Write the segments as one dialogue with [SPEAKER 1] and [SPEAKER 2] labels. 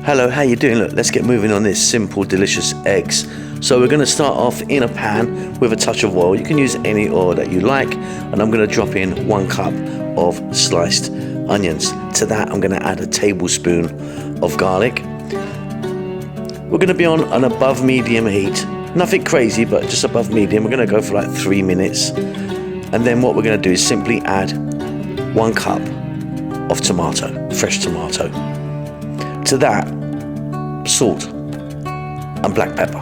[SPEAKER 1] Hello, how you doing? Look, let's get moving on this simple, delicious eggs. So we're going to start off in a pan with a touch of oil. You can use any oil that you like, and I'm going to drop in 1 cup of sliced onions. To that, I'm going to add a tablespoon of garlic. We're going to be on an above medium heat. Nothing crazy, but just above medium. We're going to go for like 3 minutes. And then what we're going to do is simply add 1 cup of tomato, fresh tomato. To that, salt and black pepper.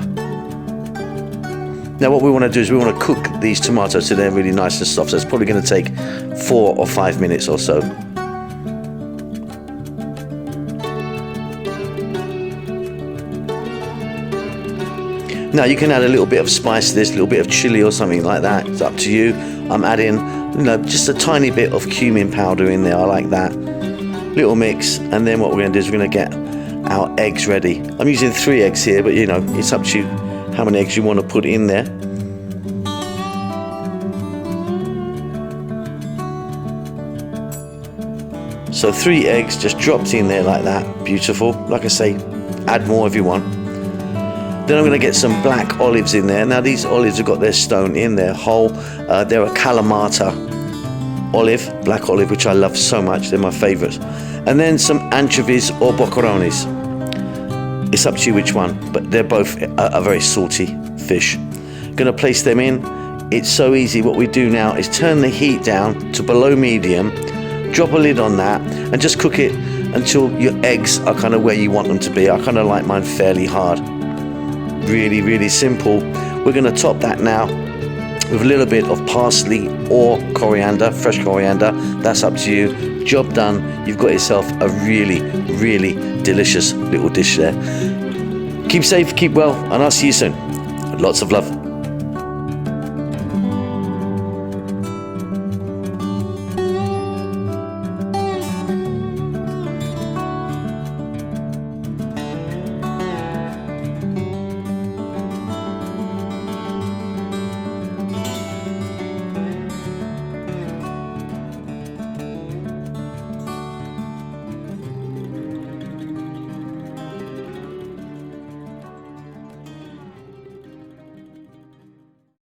[SPEAKER 1] Now what we want to do is we want to cook these tomatoes till they're really nice and soft. So it's probably going to take 4 or 5 minutes or so. Now you can add a little bit of spice to this, a little bit of chili or something like that. It's up to you. I'm adding, just a tiny bit of cumin powder in there. I like that. Little mix, and then what we're going to do is we're going to get our eggs ready. I'm using 3 eggs here, but it's up to you how many eggs you want to put in there. So 3 eggs just dropped in there like that. Beautiful. Like I say, add more if you want. Then I'm going to get some black olives in there. Now these olives have got their stone in their whole. They're a Kalamata olive, black olive, which I love so much. They're my favourites. And then some anchovies or boccheronis. It's up to you which one, but they're both a very salty fish. Going to place them in. It's so easy. What we do now is turn the heat down to below medium, drop a lid on that, and just cook it until your eggs are kind of where you want them to be. I kind of like mine fairly hard. Really, really simple. We're going to top that now with a little bit of parsley or coriander, fresh coriander. That's up to you. Job done. You've got yourself a really, really delicious little dish there. Keep safe, keep well, and I'll see you soon. Lots of love.